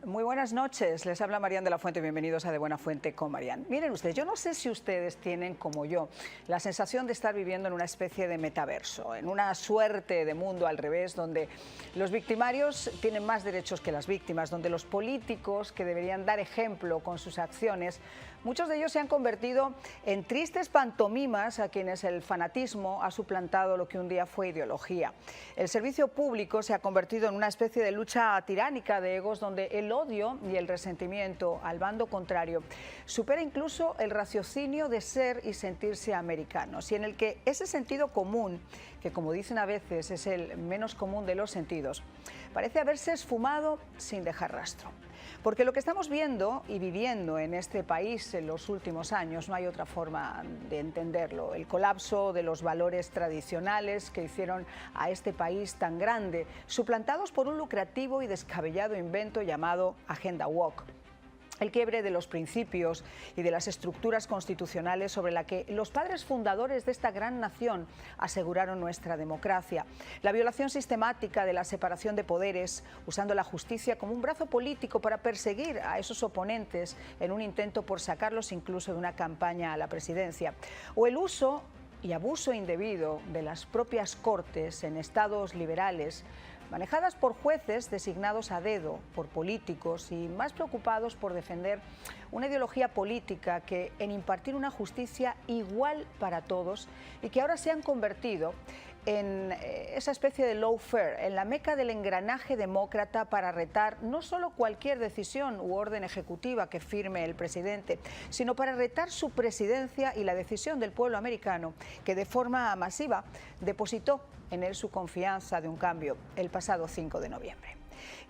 Muy buenas noches, les habla Marian de la Fuente, bienvenidos a De Buena Fuente con Marian. Miren ustedes, yo no sé si ustedes tienen, como yo, la sensación de estar viviendo en una especie de metaverso, en una suerte de mundo al revés, donde los victimarios tienen más derechos que las víctimas, donde los políticos, que deberían dar ejemplo con sus acciones, muchos de ellos se han convertido en tristes pantomimas a quienes el fanatismo ha suplantado lo que un día fue ideología. El servicio público se ha convertido en una especie de lucha tiránica de egos donde el odio y el resentimiento al bando contrario supera incluso el raciocinio de ser y sentirse americanos, y en el que ese sentido común, que como dicen a veces es el menos común de los sentidos, parece haberse esfumado sin dejar rastro. Porque lo que estamos viendo y viviendo en este país en los últimos años, no hay otra forma de entenderlo. El colapso de los valores tradicionales que hicieron a este país tan grande, suplantados por un lucrativo y descabellado invento llamado Agenda Woke. El quiebre de los principios y de las estructuras constitucionales sobre la que los padres fundadores de esta gran nación aseguraron nuestra democracia. La violación sistemática de la separación de poderes, usando la justicia como un brazo político para perseguir a esos oponentes en un intento por sacarlos incluso de una campaña a la presidencia. O el uso y abuso indebido de las propias cortes en estados liberales, manejadas por jueces designados a dedo por políticos y más preocupados por defender una ideología política que en impartir una justicia igual para todos y que ahora se han convertido en esa especie de lawfare, en la meca del engranaje demócrata para retar no solo cualquier decisión u orden ejecutiva que firme el presidente, sino para retar su presidencia y la decisión del pueblo americano que de forma masiva depositó en él su confianza de un cambio el pasado 5 de noviembre.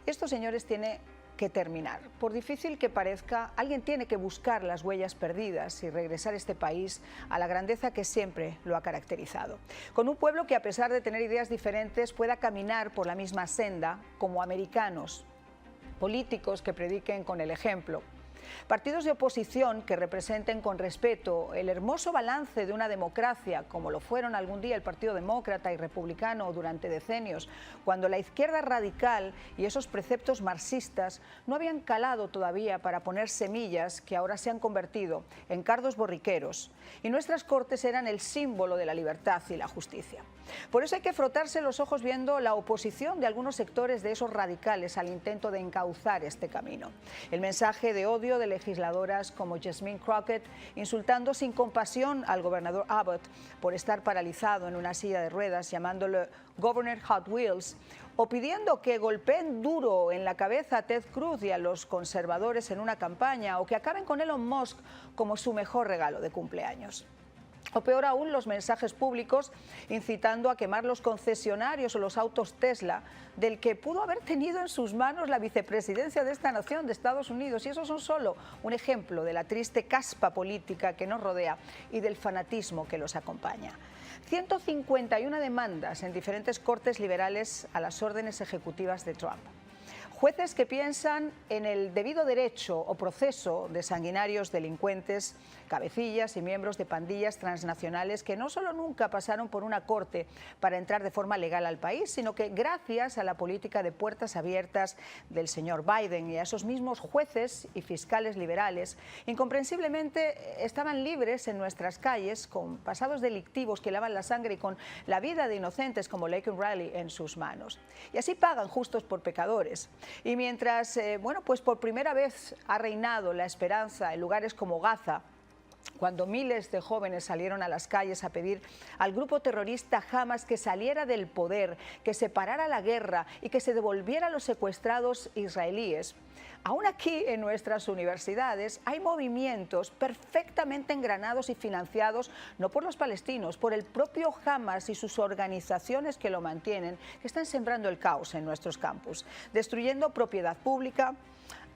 Esto, señores, tiene que terminar. Por difícil que parezca, alguien tiene que buscar las huellas perdidas y regresar este país a la grandeza que siempre lo ha caracterizado. Con un pueblo que, a pesar de tener ideas diferentes, pueda caminar por la misma senda como americanos, políticos que prediquen con el ejemplo, partidos de oposición que representen con respeto el hermoso balance de una democracia, como lo fueron algún día el Partido Demócrata y Republicano durante decenios, cuando la izquierda radical y esos preceptos marxistas no habían calado todavía para poner semillas que ahora se han convertido en cardos borriqueros, y nuestras cortes eran el símbolo de la libertad y la justicia. Por eso hay que frotarse los ojos viendo la oposición de algunos sectores de esos radicales al intento de encauzar este camino. El mensaje de odio de legisladoras como Jasmine Crockett, insultando sin compasión al gobernador Abbott por estar paralizado en una silla de ruedas, llamándolo Governor Hot Wheels, o pidiendo que golpeen duro en la cabeza a Ted Cruz y a los conservadores en una campaña, o que acaben con Elon Musk como su mejor regalo de cumpleaños. O peor aún, los mensajes públicos incitando a quemar los concesionarios o los autos Tesla, del que pudo haber tenido en sus manos la vicepresidencia de esta nación, de Estados Unidos. Y esos son solo un ejemplo de la triste caspa política que nos rodea y del fanatismo que los acompaña. 151 demandas en diferentes cortes liberales a las órdenes ejecutivas de Trump. Jueces que piensan en el debido derecho o proceso de sanguinarios delincuentes, cabecillas y miembros de pandillas transnacionales que no solo nunca pasaron por una corte para entrar de forma legal al país, sino que gracias a la política de puertas abiertas del señor Biden y a esos mismos jueces y fiscales liberales, incomprensiblemente estaban libres en nuestras calles con pasados delictivos que lavan la sangre y con la vida de inocentes como Laken Riley en sus manos. Y así pagan justos por pecadores. Y mientras, pues por primera vez ha reinado la esperanza en lugares como Gaza, cuando miles de jóvenes salieron a las calles a pedir al grupo terrorista Hamas que saliera del poder, que se parara la guerra y que se devolviera a los secuestrados israelíes, aún aquí en nuestras universidades hay movimientos perfectamente engranados y financiados no por los palestinos, por el propio Hamas y sus organizaciones que lo mantienen, que están sembrando el caos en nuestros campus, destruyendo propiedad pública,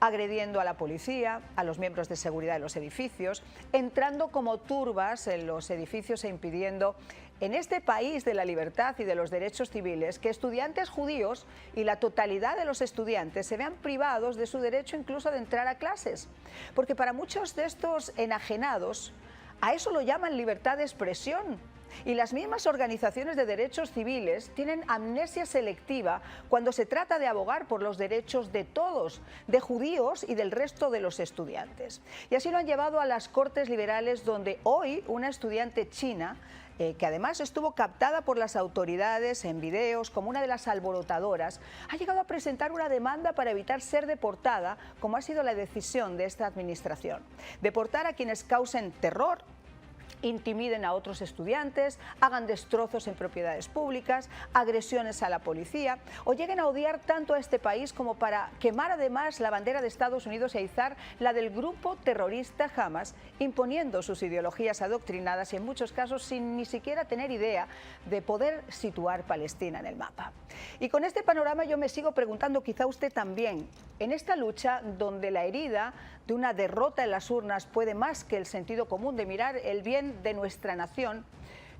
agrediendo a la policía, a los miembros de seguridad de los edificios, entrando como turbas en los edificios e impidiendo en este país de la libertad y de los derechos civiles que estudiantes judíos y la totalidad de los estudiantes se vean privados de su derecho incluso de entrar a clases. Porque para muchos de estos enajenados, a eso lo llaman libertad de expresión. Y las mismas organizaciones de derechos civiles tienen amnesia selectiva cuando se trata de abogar por los derechos de todos, de judíos y del resto de los estudiantes. Y así lo han llevado a las Cortes Liberales, donde hoy una estudiante china que además estuvo captada por las autoridades en videos como una de las alborotadoras, ha llegado a presentar una demanda para evitar ser deportada, como ha sido la decisión de esta administración. Deportar a quienes causen terror, intimiden a otros estudiantes, hagan destrozos en propiedades públicas, agresiones a la policía o lleguen a odiar tanto a este país como para quemar además la bandera de Estados Unidos e izar la del grupo terrorista Hamas, imponiendo sus ideologías adoctrinadas y en muchos casos sin ni siquiera tener idea de poder situar Palestina en el mapa. Y con este panorama yo me sigo preguntando, quizá usted también, en esta lucha donde la herida de una derrota en las urnas puede más que el sentido común de mirar el bien de nuestra nación,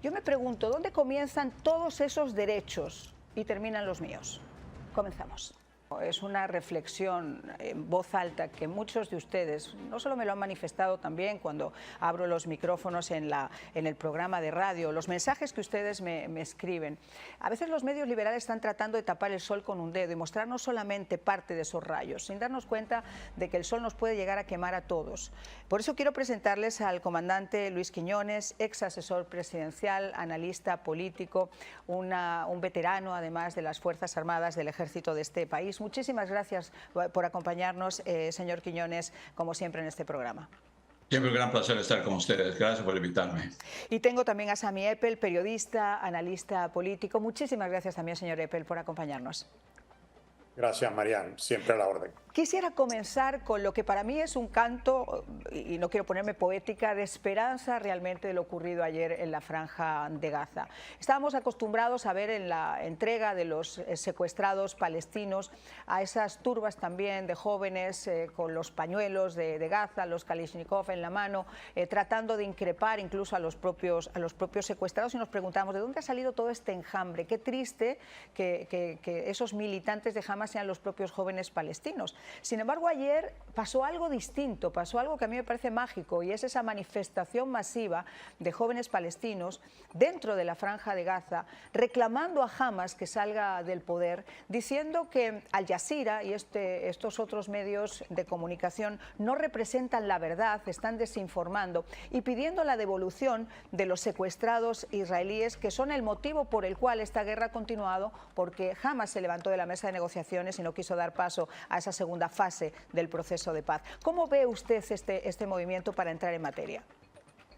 yo me pregunto, ¿dónde comienzan todos esos derechos y terminan los míos? Comenzamos. Es una reflexión en voz alta que muchos de ustedes no solo me lo han manifestado también cuando abro los micrófonos en el programa de radio, los mensajes que ustedes me escriben. A veces los medios liberales están tratando de tapar el sol con un dedo y mostrarnos solamente parte de esos rayos, sin darnos cuenta de que el sol nos puede llegar a quemar a todos. Por eso quiero presentarles al comandante Luis Quiñones, ex asesor presidencial, analista político, un veterano además de las Fuerzas Armadas del Ejército de este país. Muchísimas gracias por acompañarnos, señor Quiñones, como siempre en este programa. Siempre un gran placer estar con ustedes. Gracias por invitarme. Y tengo también a Sami Eppel, periodista, analista político. Muchísimas gracias también, señor Eppel, por acompañarnos. Gracias, Marian. Siempre a la orden. Quisiera comenzar con lo que para mí es un canto, y no quiero ponerme poética, de esperanza realmente de lo ocurrido ayer en la Franja de Gaza. Estábamos acostumbrados a ver en la entrega de los secuestrados palestinos a esas turbas también de jóvenes con los pañuelos de Gaza, los Kalashnikov en la mano, tratando de increpar incluso a los propios secuestrados, y nos preguntamos ¿de dónde ha salido todo este enjambre? Qué triste que esos militantes de Hamas sean los propios jóvenes palestinos. Sin embargo, ayer pasó algo distinto, pasó algo que a mí me parece mágico, y es esa manifestación masiva de jóvenes palestinos dentro de la Franja de Gaza reclamando a Hamas que salga del poder, diciendo que Al Jazeera y estos otros medios de comunicación no representan la verdad, están desinformando, y pidiendo la devolución de los secuestrados israelíes, que son el motivo por el cual esta guerra ha continuado, porque Hamas se levantó de la mesa de negociaciones y no quiso dar paso a esa segunda fase del proceso de paz. ¿Cómo ve usted este movimiento para entrar en materia?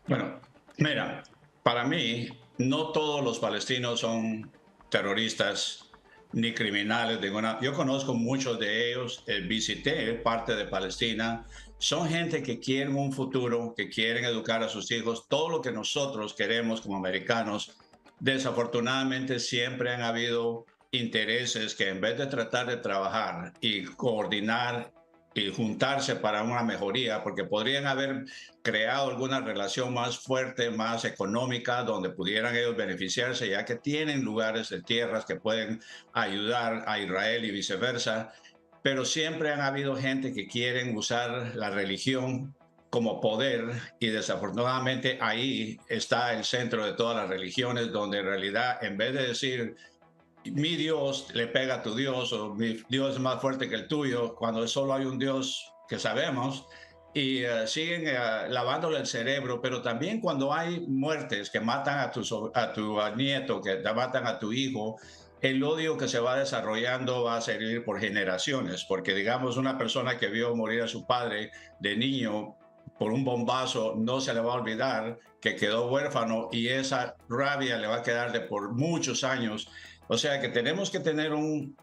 Bueno, mira, para mí no todos los palestinos son terroristas ni criminales. Yo conozco muchos de ellos, visité parte de Palestina. Son gente que quieren un futuro, que quieren educar a sus hijos, todo lo que nosotros queremos como americanos. Desafortunadamente siempre han habido intereses que en vez de tratar de trabajar y coordinar y juntarse para una mejoría, porque podrían haber creado alguna relación más fuerte, más económica, donde pudieran ellos beneficiarse, ya que tienen lugares de tierras que pueden ayudar a Israel y viceversa, pero siempre han habido gente que quieren usar la religión como poder, y desafortunadamente ahí está el centro de todas las religiones, donde en realidad en vez de decir mi Dios le pega a tu Dios, o mi Dios es más fuerte que el tuyo, cuando solo hay un Dios que sabemos, y siguen lavándole el cerebro. Pero también cuando hay muertes que matan a tu nieto, que te matan a tu hijo, el odio que se va desarrollando va a seguir por generaciones, porque digamos una persona que vio morir a su padre de niño por un bombazo no se le va a olvidar que quedó huérfano, y esa rabia le va a quedar de por muchos años. O sea que tenemos que tener un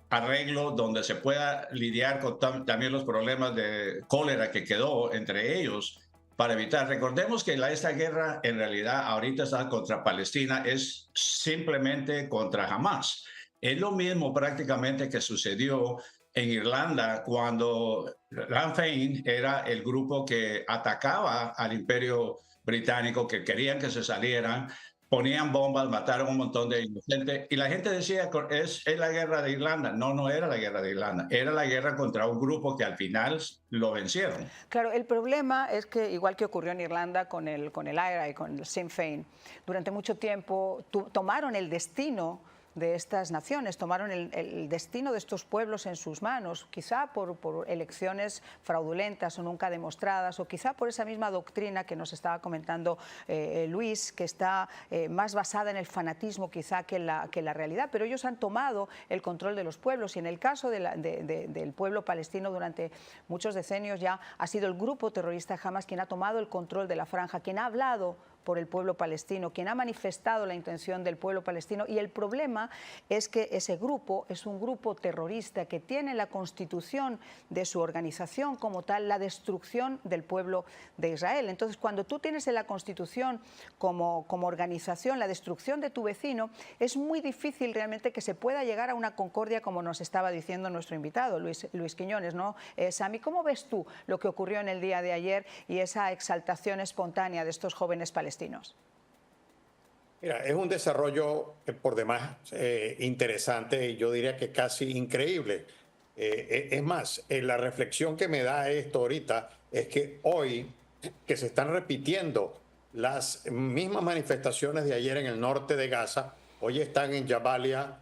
arreglo donde se pueda lidiar con también los problemas de cólera que quedó entre ellos para evitar. Recordemos que esta guerra en realidad ahorita está contra Palestina, es simplemente contra Hamas. Es lo mismo prácticamente que sucedió en Irlanda cuando Sinn Féin era el grupo que atacaba al Imperio Británico, que querían que se salieran. ponían bombas, mataron un montón de inocentes. Y la gente decía, es la guerra de Irlanda. No, no era la guerra de Irlanda. Era la guerra contra un grupo que al final lo vencieron. Claro, el problema es que, igual que ocurrió en Irlanda con el IRA y con el Sinn Féin, durante mucho tiempo tomaron el destino de estas naciones, tomaron el destino de estos pueblos en sus manos, quizá por elecciones fraudulentas o nunca demostradas, o quizá por esa misma doctrina que nos estaba comentando Luis, que está más basada en el fanatismo quizá que la realidad, pero ellos han tomado el control de los pueblos, y en el caso del pueblo palestino durante muchos decenios ya ha sido el grupo terrorista Hamas quien ha tomado el control de la franja, quien ha hablado por el pueblo palestino, quien ha manifestado la intención del pueblo palestino, y el problema es que ese grupo es un grupo terrorista que tiene en la constitución de su organización como tal la destrucción del pueblo de Israel. Entonces, cuando tú tienes en la constitución como organización la destrucción de tu vecino, es muy difícil realmente que se pueda llegar a una concordia, como nos estaba diciendo nuestro invitado, Luis Quiñones, ¿no? Sami, ¿cómo ves tú lo que ocurrió en el día de ayer y esa exaltación espontánea de estos jóvenes palestinos? Mira, es un desarrollo por demás interesante y yo diría que casi increíble. Es más, la reflexión que me da esto ahorita es que hoy que se están repitiendo las mismas manifestaciones de ayer en el norte de Gaza, hoy están en Jabalia,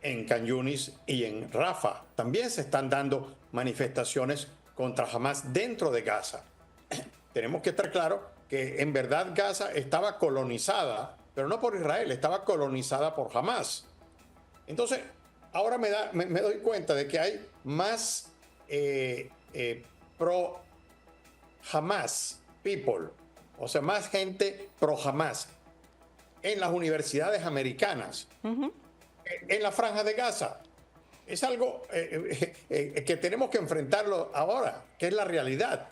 en Khan Yunis y en Rafah. También se están dando manifestaciones contra Hamas dentro de Gaza. Tenemos que estar claros que en verdad Gaza estaba colonizada, pero no por Israel, estaba colonizada por Hamas. Entonces, ahora me doy cuenta de que hay más pro-Hamas people, o sea, más gente pro-Hamas en las universidades americanas, en la franja de Gaza. Es algo que tenemos que enfrentarlo ahora, que es la realidad.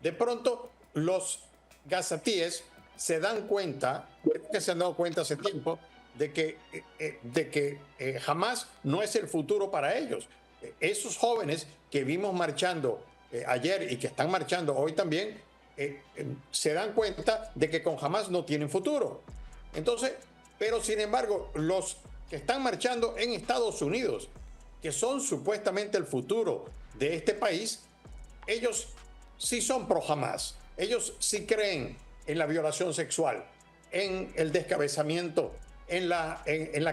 De pronto, los gazatíes se dan cuenta, que se han dado cuenta hace tiempo, de que Hamas no es el futuro para ellos. Esos jóvenes que vimos marchando ayer y que están marchando hoy también, se dan cuenta de que con Hamas no tienen futuro. Entonces, pero sin embargo, los que están marchando en Estados Unidos, que son supuestamente el futuro de este país, ellos sí son pro Hamas. Ellos sí creen en la violación sexual, en el descabezamiento, en la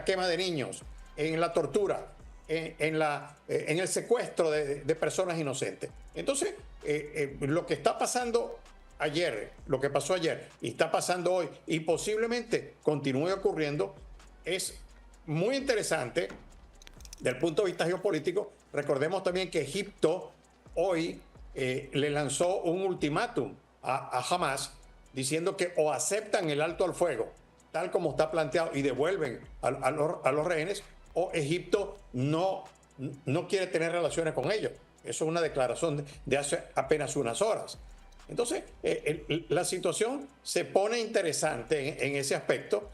quema de niños, en la tortura, en el secuestro de personas inocentes. Entonces, lo que está pasando ayer, lo que pasó ayer y está pasando hoy y posiblemente continúe ocurriendo, es muy interesante del punto de vista geopolítico. Recordemos también que Egipto hoy le lanzó un ultimátum a Hamas diciendo que o aceptan el alto al fuego tal como está planteado y devuelven a los rehenes, o Egipto no quiere tener relaciones con ellos. Eso es una declaración de hace apenas unas horas. Entonces, la situación se pone interesante en ese aspecto.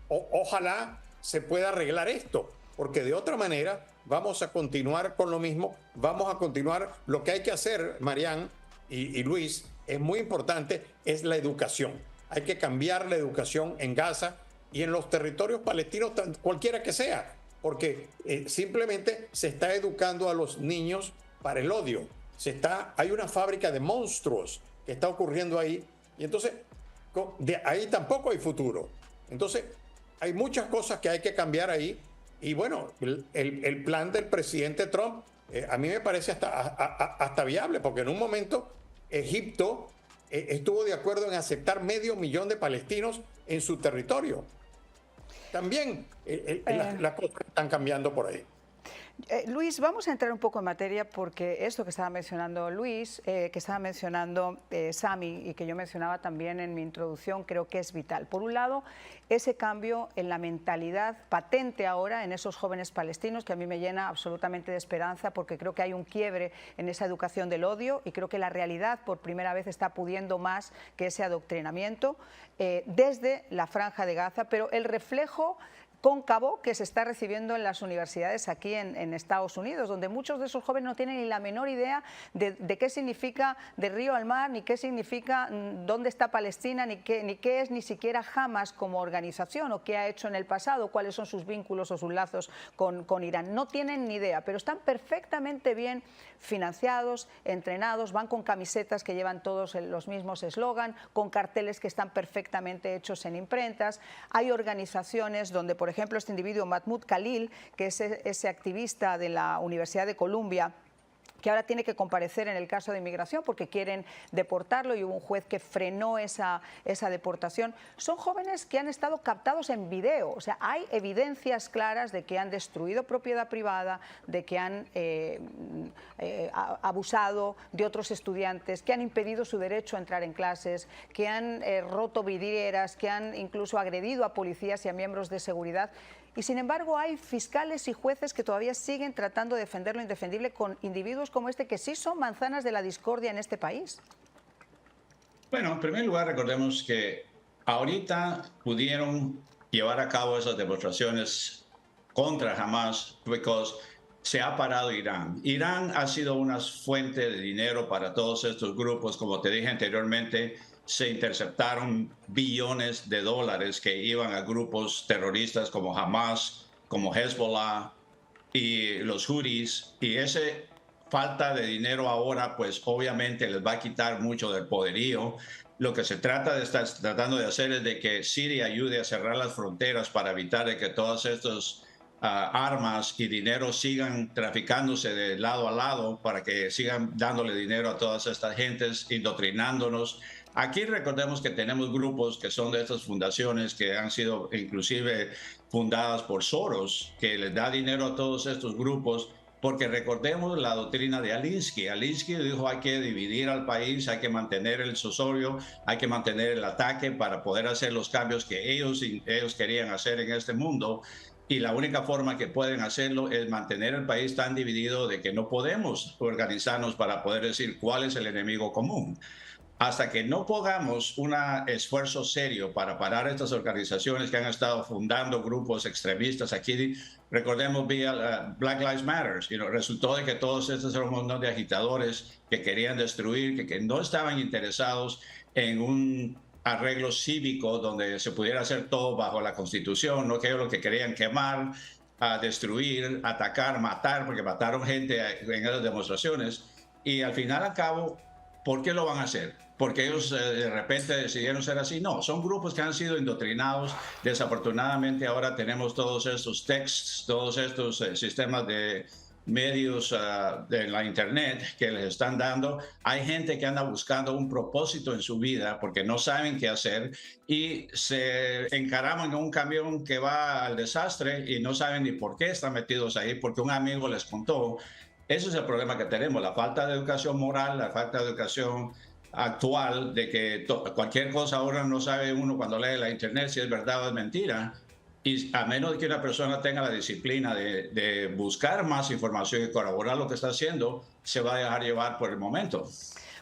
Ojalá se pueda arreglar esto, porque de otra manera vamos a continuar con lo mismo, vamos a continuar. Lo que hay que hacer, Marian y Luis, es muy importante, es la educación. Hay que cambiar la educación en Gaza y en los territorios palestinos, cualquiera que sea, porque simplemente se está educando a los niños para el odio. Hay una fábrica de monstruos que está ocurriendo ahí, y entonces de ahí tampoco hay futuro. Entonces hay muchas cosas que hay que cambiar ahí, y bueno, el plan del presidente Trump a mí me parece hasta viable, porque en un momento Egipto estuvo de acuerdo en aceptar 500.000 de palestinos en su territorio. También las cosas están cambiando por ahí. Luis, vamos a entrar un poco en materia, porque esto que estaba mencionando Luis, que estaba mencionando Sami y que yo mencionaba también en mi introducción, creo que es vital. Por un lado, ese cambio en la mentalidad patente ahora en esos jóvenes palestinos, que a mí me llena absolutamente de esperanza, porque creo que hay un quiebre en esa educación del odio, y creo que la realidad por primera vez está pudiendo más que ese adoctrinamiento desde la Franja de Gaza, pero el reflejo cóncavo que se está recibiendo en las universidades aquí en Estados Unidos, donde muchos de esos jóvenes no tienen ni la menor idea de qué significa de río al mar, ni qué significa dónde está Palestina, ni qué es ni siquiera Hamas como organización o qué ha hecho en el pasado, cuáles son sus vínculos o sus lazos con Irán. No tienen ni idea, pero están perfectamente bien financiados, entrenados, van con camisetas que llevan todos los mismos eslogan, con carteles que están perfectamente hechos en imprentas. Hay organizaciones donde, por ejemplo, este individuo Mahmoud Khalil, que es ese activista de la Universidad de Columbia, que ahora tiene que comparecer en el caso de inmigración porque quieren deportarlo y hubo un juez que frenó esa deportación. Son jóvenes que han estado captados en video, o sea, hay evidencias claras de que han destruido propiedad privada, de que han abusado de otros estudiantes, que han impedido su derecho a entrar en clases, que han roto vidrieras, que han incluso agredido a policías y a miembros de seguridad. Y sin embargo hay fiscales y jueces que todavía siguen tratando de defender lo indefendible con individuos como este que sí son manzanas de la discordia en este país. Bueno, en primer lugar, recordemos que ahorita pudieron llevar a cabo esas demostraciones contra Hamas porque se ha parado Irán. Irán ha sido una fuente de dinero para todos estos grupos. Como te dije anteriormente, se interceptaron billones de dólares que iban a grupos terroristas como Hamas, como Hezbollah y los Houthis. Y esa falta de dinero ahora, pues obviamente les va a quitar mucho del poderío. Lo que se trata de estar tratando de hacer es de que Siria ayude a cerrar las fronteras para evitar de que todas estas armas y dinero sigan traficándose de lado a lado para que sigan dándole dinero a todas estas gentes, indoctrinándonos. Aquí recordemos que tenemos grupos que son de estas fundaciones que han sido inclusive fundadas por Soros, que les da dinero a todos estos grupos, porque recordemos la doctrina de Alinsky. Alinsky dijo hay que dividir al país, hay que mantener el sosorio, hay que mantener el ataque para poder hacer los cambios que ellos querían hacer en este mundo. Y la única forma que pueden hacerlo es mantener el país tan dividido de que no podemos organizarnos para poder decir cuál es el enemigo común. Hasta que no pongamos un esfuerzo serio para parar estas organizaciones que han estado fundando grupos extremistas aquí, recordemos vía Black Lives Matter, resultó de que todos estos eran un montón de agitadores que querían destruir, que no estaban interesados en un arreglo cívico donde se pudiera hacer todo bajo la Constitución, no que ellos lo que querían quemar, destruir, atacar, matar, porque mataron gente en esas demostraciones. Y al final, al cabo, ¿por qué lo van a hacer? ¿Porque ellos de repente decidieron ser así? No, son grupos que han sido indoctrinados. Desafortunadamente ahora tenemos todos estos textos, todos estos sistemas de medios de la internet que les están dando. Hay gente que anda buscando un propósito en su vida porque no saben qué hacer y se encaraman en un camión que va al desastre y no saben ni por qué están metidos ahí, porque un amigo les contó. Ese es el problema que tenemos, la falta de educación moral, la falta de educación actual, de que cualquier cosa ahora no sabe uno cuando lee la internet si es verdad o es mentira. Y a menos de que una persona tenga la disciplina de buscar más información y corroborar lo que está haciendo, se va a dejar llevar por el momento.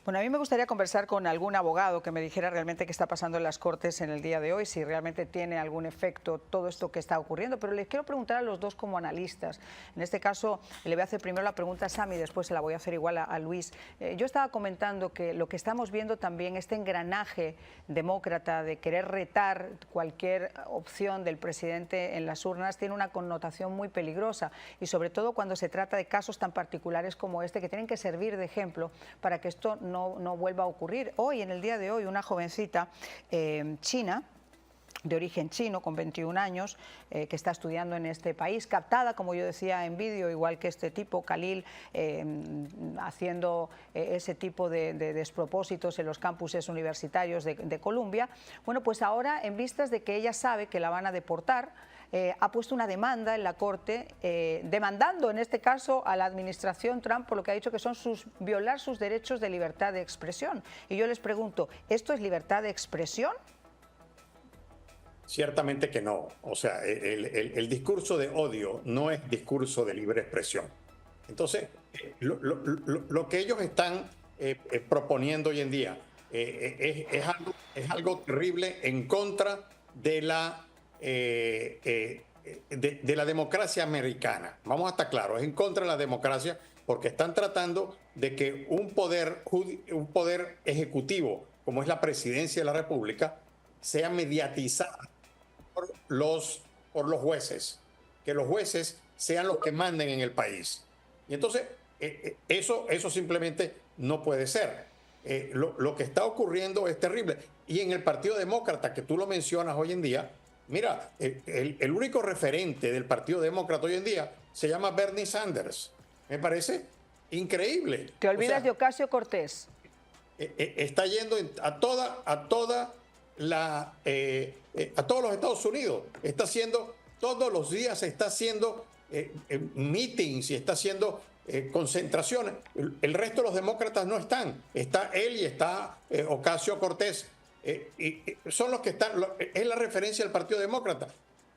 Bueno, a mí me gustaría conversar con algún abogado que me dijera realmente qué está pasando en las Cortes en el día de hoy, si realmente tiene algún efecto todo esto que está ocurriendo, pero les quiero preguntar a los dos como analistas. En este caso, le voy a hacer primero la pregunta a Sam y después se la voy a hacer igual a Luis. Yo estaba comentando que lo que estamos viendo también, este engranaje demócrata de querer retar cualquier opción del presidente en las urnas, tiene una connotación muy peligrosa y sobre todo cuando se trata de casos tan particulares como este, que tienen que servir de ejemplo para que esto no vuelva a ocurrir. Hoy, en el día de hoy, una jovencita china, de origen chino, con 21 años, que está estudiando en este país, captada, como yo decía, en vídeo, igual que este tipo, Khalil, haciendo ese tipo de despropósitos en los campuses universitarios de Columbia. Bueno, pues ahora, en vistas de que ella sabe que la van a deportar, ha puesto una demanda en la Corte, demandando en este caso a la administración Trump por lo que ha dicho que son violar sus derechos de libertad de expresión. Y yo les pregunto, ¿esto es libertad de expresión? Ciertamente que no. O sea, el discurso de odio no es discurso de libre expresión. Entonces, lo que ellos están proponiendo hoy en día es algo terrible en contra de de la democracia americana. Vamos a estar claros, es en contra de la democracia porque están tratando de que un poder ejecutivo, como es la presidencia de la República, sea mediatizado por los jueces, que los jueces sean los que manden en el país. Y entonces, eso simplemente no puede ser. Lo que está ocurriendo es terrible. Y en el Partido Demócrata, que tú lo mencionas hoy en día, mira, el único referente del Partido Demócrata hoy en día se llama Bernie Sanders. Me parece increíble. Te olvidas de Ocasio Cortés. Está yendo a todos los Estados Unidos. Está haciendo, todos los días está haciendo meetings y está haciendo concentraciones. El resto de los demócratas no están. Está él y está Ocasio Cortés. Son los que están, es la referencia del Partido Demócrata.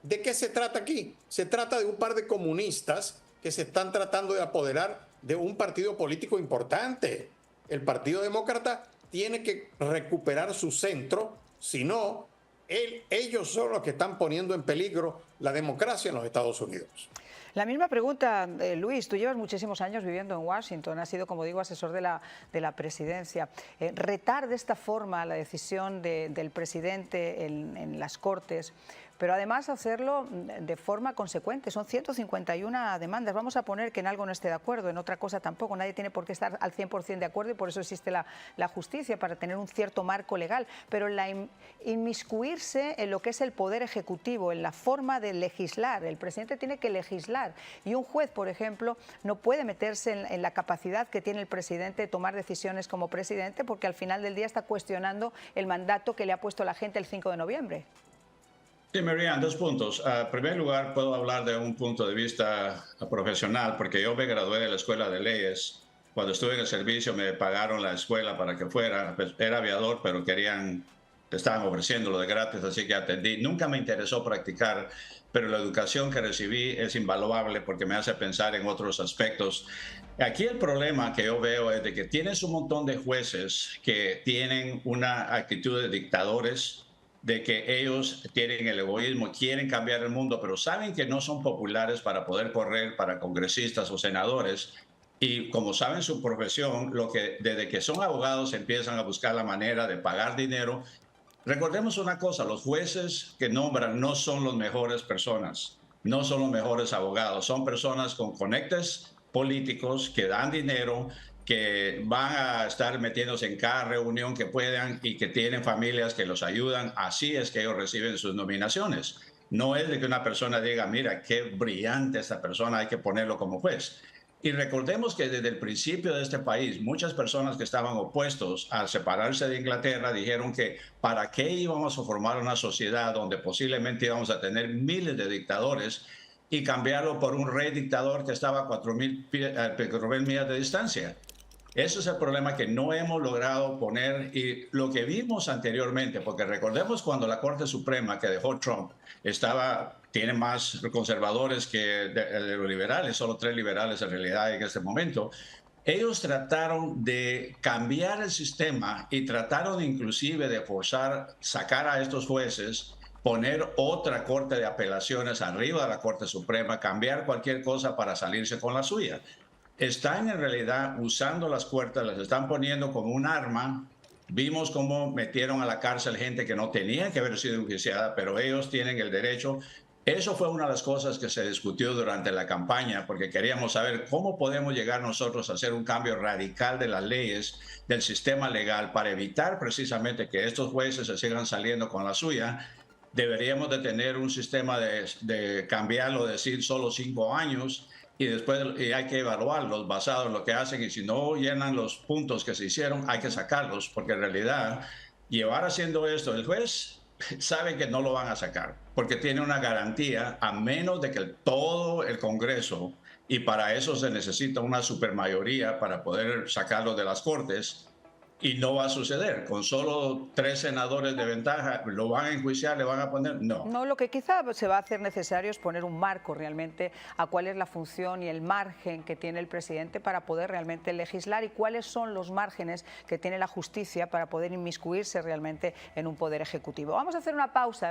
¿De qué se trata aquí? Se trata de un par de comunistas que se están tratando de apoderar de un partido político importante. El Partido Demócrata tiene que recuperar su centro, si no, ellos son los que están poniendo en peligro la democracia en los Estados Unidos. La misma pregunta, Luis, tú llevas muchísimos años viviendo en Washington, has sido, como digo, asesor de la presidencia. Retar de esta forma la decisión del presidente en las Cortes, pero además hacerlo de forma consecuente. Son 151 demandas. Vamos a poner que en algo no esté de acuerdo, en otra cosa tampoco. Nadie tiene por qué estar al 100% de acuerdo y por eso existe la justicia, para tener un cierto marco legal. Pero inmiscuirse en lo que es el poder ejecutivo, en la forma de legislar. El presidente tiene que legislar y un juez, por ejemplo, no puede meterse en la capacidad que tiene el presidente de tomar decisiones como presidente, porque al final del día está cuestionando el mandato que le ha puesto la gente el 5 de noviembre. Sí, Marian, dos puntos. En primer lugar, puedo hablar de un punto de vista profesional, porque yo me gradué de la Escuela de Leyes. Cuando estuve en el servicio me pagaron la escuela para que fuera. Pues, era aviador, pero estaban ofreciéndolo de gratis, así que atendí. Nunca me interesó practicar, pero la educación que recibí es invaluable porque me hace pensar en otros aspectos. Aquí el problema que yo veo es de que tienes un montón de jueces que tienen una actitud de dictadores, de que ellos tienen el egoísmo, quieren cambiar el mundo, pero saben que no son populares para poder correr para congresistas o senadores. Y como saben su profesión, desde que son abogados empiezan a buscar la manera de pagar dinero. Recordemos una cosa, los jueces que nombran no son las mejores personas, no son los mejores abogados, son personas con conectes políticos que dan dinero, que van a estar metiéndose en cada reunión que puedan y que tienen familias que los ayudan. Así es que ellos reciben sus nominaciones. No es de que una persona diga, mira, qué brillante esta persona, hay que ponerlo como juez. Y recordemos que desde el principio de este país, muchas personas que estaban opuestos a separarse de Inglaterra dijeron que para qué íbamos a formar una sociedad donde posiblemente íbamos a tener miles de dictadores y cambiarlo por un rey dictador que estaba a 4.000 millas de distancia. Eso es el problema que no hemos logrado poner, y lo que vimos anteriormente, porque recordemos cuando la Corte Suprema que dejó Trump tiene más conservadores que los liberales, solo 3 liberales en realidad en este momento. Ellos trataron de cambiar el sistema y trataron inclusive de sacar a estos jueces, poner otra corte de apelaciones arriba de la Corte Suprema, cambiar cualquier cosa para salirse con la suya. Están en realidad usando las cortes, las están poniendo como un arma. Vimos cómo metieron a la cárcel gente que no tenía que haber sido enjuiciada, pero ellos tienen el derecho. Eso fue una de las cosas que se discutió durante la campaña, porque queríamos saber cómo podemos llegar nosotros a hacer un cambio radical de las leyes, del sistema legal, para evitar precisamente que estos jueces se sigan saliendo con la suya. Deberíamos de tener un sistema de cambiarlo, decir solo 5 años, y después hay que evaluarlos basado en lo que hacen, y si no llenan los puntos que se hicieron, hay que sacarlos, porque en realidad llevar haciendo esto, el juez sabe que no lo van a sacar, porque tiene una garantía, a menos de que todo el Congreso, y para eso se necesita una supermayoría para poder sacarlo de las Cortes, y no va a suceder. Con solo 3 senadores de ventaja, ¿lo van a enjuiciar? ¿Le van a poner? No. No, lo que quizá se va a hacer necesario es poner un marco realmente a cuál es la función y el margen que tiene el presidente para poder realmente legislar, y cuáles son los márgenes que tiene la justicia para poder inmiscuirse realmente en un poder ejecutivo. Vamos a hacer una pausa.